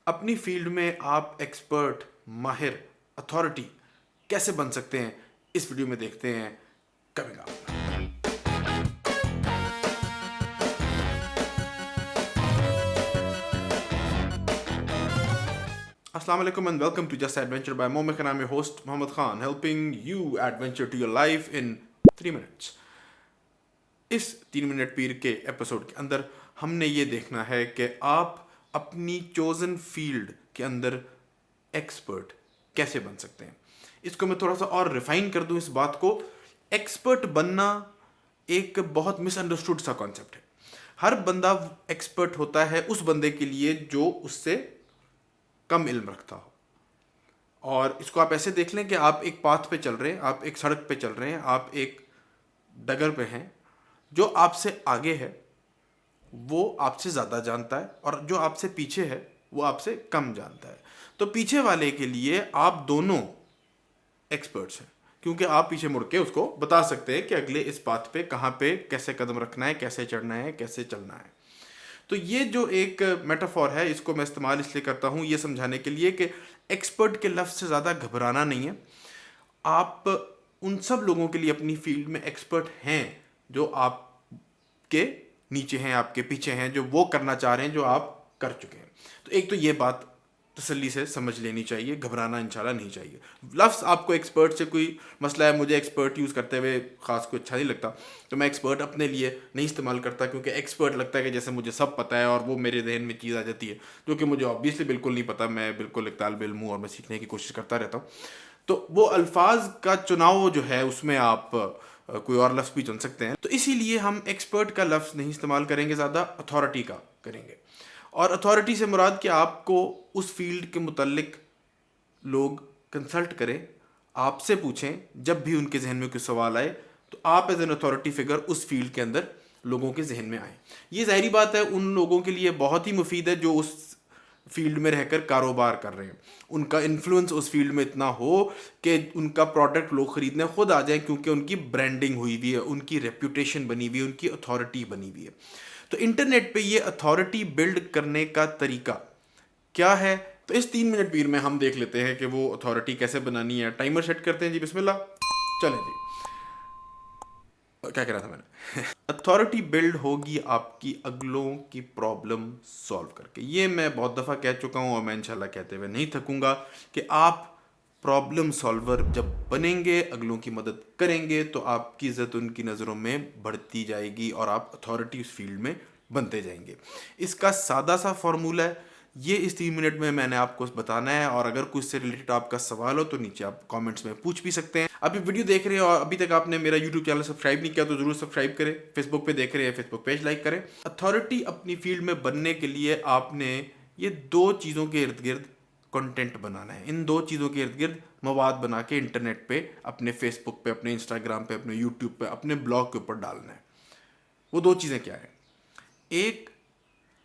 अपनी फील्ड में आप एक्सपर्ट, माहिर, अथॉरिटी कैसे बन सकते हैं, इस वीडियो में देखते हैं। Coming up. Assalamu alaikum and welcome to Just Adventure by Momek, and I'm your host Mohammed Khan, helping you adventure to your life in 3 minutes. इस 3 मिनट पीर के एपिसोड के अंदर हमने ये देखना है कि आप अपनी चोजन फील्ड के अंदर एक्सपर्ट कैसे बन सकते हैं। इसको मैं थोड़ा सा और रिफाइन कर दूं इस बात को। एक्सपर्ट बनना एक बहुत मिसअंडरस्टूड सा कॉन्सेप्ट है। हर बंदा एक्सपर्ट होता है उस बंदे के लिए जो उससे कम इल्म रखता हो। और इसको आप ऐसे देख लें कि आप एक पाथ पे चल रहे हैं, आप एक सड़क पे चल रहे हैं, आप एक डगर पे हैं। जो आपसे आगे है वो आपसे ज़्यादा जानता है और जो आपसे पीछे है वो आपसे कम जानता है। तो पीछे वाले के लिए आप दोनों एक्सपर्ट्स हैं, क्योंकि आप पीछे मुड़ के उसको बता सकते हैं कि अगले इस पाथ पे कहाँ पे कैसे कदम रखना है, कैसे चढ़ना है, कैसे चलना है। तो ये जो एक मेटाफॉर है, इसको मैं इस्तेमाल इसलिए करता हूँ ये समझाने के लिए कि एक्सपर्ट के लफ्ज़ से ज़्यादा घबराना नहीं है। आप उन सब लोगों के लिए अपनी फील्ड में एक्सपर्ट हैं जो आपके नीचे हैं, आपके पीछे हैं, जो वो करना चाह रहे हैं जो आप कर चुके हैं। तो एक तो ये बात तसल्ली से समझ लेनी चाहिए, घबराना इंशाल्लाह नहीं चाहिए। लफ्ज़ आपको एक्सपर्ट से कोई मसला है, मुझे एक्सपर्ट यूज़ करते हुए ख़ास को अच्छा नहीं लगता, तो मैं एक्सपर्ट अपने लिए नहीं इस्तेमाल करता, क्योंकि एक्सपर्ट लगता है कि जैसे मुझे सब पता है और वो मेरे जहन में चीज़ आ जाती है जो कि मुझे ऑब्वियसली बिल्कुल नहीं पता। मैं बिल्कुल एक तालिब इल्म हूँ और मैं सीखने की कोशिश करता रहता हूँ। तो वो अल्फाज का चुनाव जो है उसमें आप कोई और लफ्ज़ भी चुन सकते हैं। तो इसीलिए हम एक्सपर्ट का लफ्ज़ नहीं इस्तेमाल करेंगे, ज़्यादा अथॉरिटी का करेंगे। और अथॉरिटी से मुराद कि आपको उस फील्ड के मुतल्लिक लोग कंसल्ट करें, आपसे पूछें जब भी उनके जहन में कोई सवाल आए, तो आप एज एन अथॉरिटी फिगर उस फील्ड के अंदर लोगों के जहन में आए। ये ज़ाहिरी बात है उन लोगों के लिए बहुत ही मुफीद है जो उस फील्ड में रहकर कारोबार कर रहे हैं। उनका इन्फ्लुएंस उस फील्ड में इतना हो कि उनका प्रोडक्ट लोग खरीदने खुद आ जाएं, क्योंकि उनकी ब्रांडिंग हुई हुई है, उनकी रेप्यूटेशन बनी हुई है, उनकी अथॉरिटी बनी हुई है। तो इंटरनेट पे ये अथॉरिटी बिल्ड करने का तरीका क्या है, तो इस 3 मिनट पीर में हम देख लेते हैं कि वो अथॉरिटी कैसे बनानी है। टाइमर सेट करते हैं जी, बिस्मिल्लाह, चलें जी। क्या कह रहा था मैंने? अथॉरिटी बिल्ड होगी आपकी अगलों की प्रॉब्लम सॉल्व करके। ये मैं बहुत दफ़ा कह चुका हूँ और मैं इंशाल्लाह कहते हुए नहीं थकूंगा कि आप प्रॉब्लम सॉल्वर जब बनेंगे, अगलों की मदद करेंगे, तो आपकी इज़्ज़त उनकी नज़रों में बढ़ती जाएगी और आप अथॉरिटी उस फील्ड में बनते जाएंगे। इसका सादा सा फार्मूला है, ये इस 3 मिनट में मैंने आपको बताना है। और अगर कुछ से रिलेटेड आपका सवाल हो तो नीचे आप कमेंट्स में पूछ भी सकते हैं। अभी वीडियो देख रहे हैं और अभी तक आपने मेरा यूट्यूब चैनल सब्सक्राइब नहीं किया तो ज़रूर सब्सक्राइब करें। फेसबुक पे देख रहे हैं, फेसबुक पेज लाइक करें। अथॉरिटी अपनी फील्ड में बनने के लिए आपने ये 2 चीज़ों के इर्द गिर्द कंटेंट बनाना है। इन 2 चीज़ों के इर्द गिर्द मवाद बना के इंटरनेट पे, अपने फेसबुक पे, अपने इंस्टाग्राम पे, अपने यूट्यूब पे, अपने ब्लॉग के ऊपर डालना है। वो 2 चीज़ें क्या है? एक,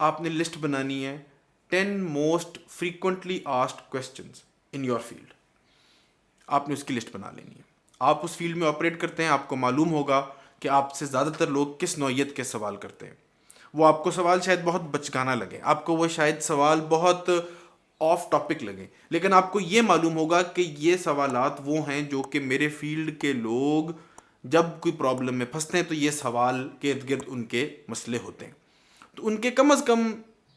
आपने लिस्ट बनानी है 10 most frequently asked questions in your field. आपने उसकी लिस्ट बना लेनी है। आप उस फील्ड में ऑपरेट करते हैं, आपको मालूम होगा कि आपसे ज़्यादातर लोग किस नौइयत के सवाल करते हैं। वो आपको सवाल शायद बहुत बचकाना लगे, आपको वो शायद सवाल बहुत ऑफ टॉपिक लगे, लेकिन आपको ये मालूम होगा कि ये सवालात वो हैं जो कि मेरे फील्ड के लोग जब कोई प्रॉब्लम में फंसते हैं तो ये सवाल के इर्द गिर्द उनके मसले होते हैं। तो उनके कम अज़ कम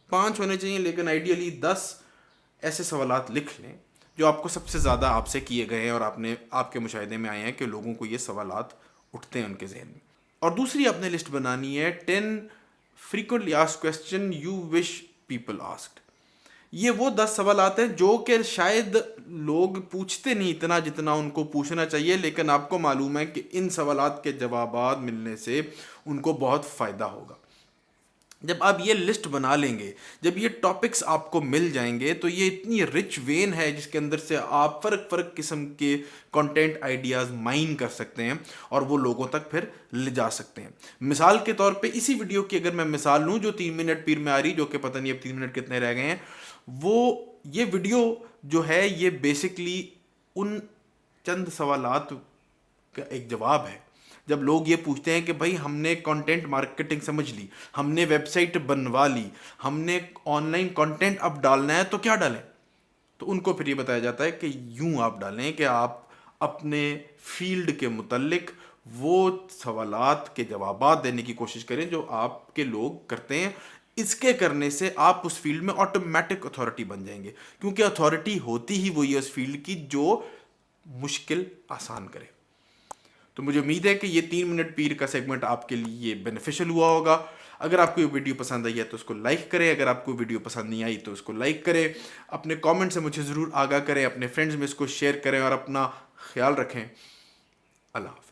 5 होने चाहिए, लेकिन आइडियली 10 ऐसे सवालात लिख लें जो आपको सबसे ज़्यादा आपसे किए गए हैं और आपके मुशाहिदे में आए हैं कि लोगों को ये सवालात उठते हैं उनके जहन में। और दूसरी आपने लिस्ट बनानी है 10 frequently asked question you wish people asked. ये वो 10 सवाल आते हैं जो कि शायद लोग पूछते नहीं इतना जितना उनको पूछना चाहिए, लेकिन आपको मालूम है कि इन सवालात के जवाबात मिलने से उनको बहुत फ़ायदा होगा। जब आप ये लिस्ट बना लेंगे, जब ये टॉपिक्स आपको मिल जाएंगे, तो ये इतनी रिच वेन है जिसके अंदर से आप फ़र्क किस्म के कंटेंट आइडियाज़ माइन कर सकते हैं और वो लोगों तक फिर ले जा सकते हैं। मिसाल के तौर पे इसी वीडियो की अगर मैं मिसाल लूँ जो 3 मिनट पीर में आ रही, जो कि पता नहीं अब 3 मिनट कितने रह गए हैं, वो ये वीडियो जो है ये बेसिकली उन चंद सवालात का एक जवाब है जब लोग ये पूछते हैं कि भाई हमने कंटेंट मार्केटिंग समझ ली, हमने वेबसाइट बनवा ली, हमने ऑनलाइन कंटेंट अब डालना है तो क्या डालें, तो उनको फिर ये बताया जाता है कि यूं आप डालें कि आप अपने फील्ड के मुतल्लिक वो सवालात के जवाबात देने की कोशिश करें जो आपके लोग करते हैं। इसके करने से आप उस फील्ड में ऑटोमेटिक अथॉरिटी बन जाएंगे, क्योंकि अथॉरिटी होती ही वही है उस फील्ड की जो मुश्किल आसान करे। तो मुझे उम्मीद है कि ये 3 मिनट पीर का सेगमेंट आपके लिए बेनिफिशियल हुआ होगा। अगर आपको ये वीडियो पसंद आई है तो उसको लाइक करें, अगर आपको वीडियो पसंद नहीं आई तो उसको लाइक करें, अपने कमेंट से मुझे ज़रूर आगाह करें, अपने फ्रेंड्स में इसको शेयर करें और अपना ख्याल रखें। अल्लाह हाफ़िज़।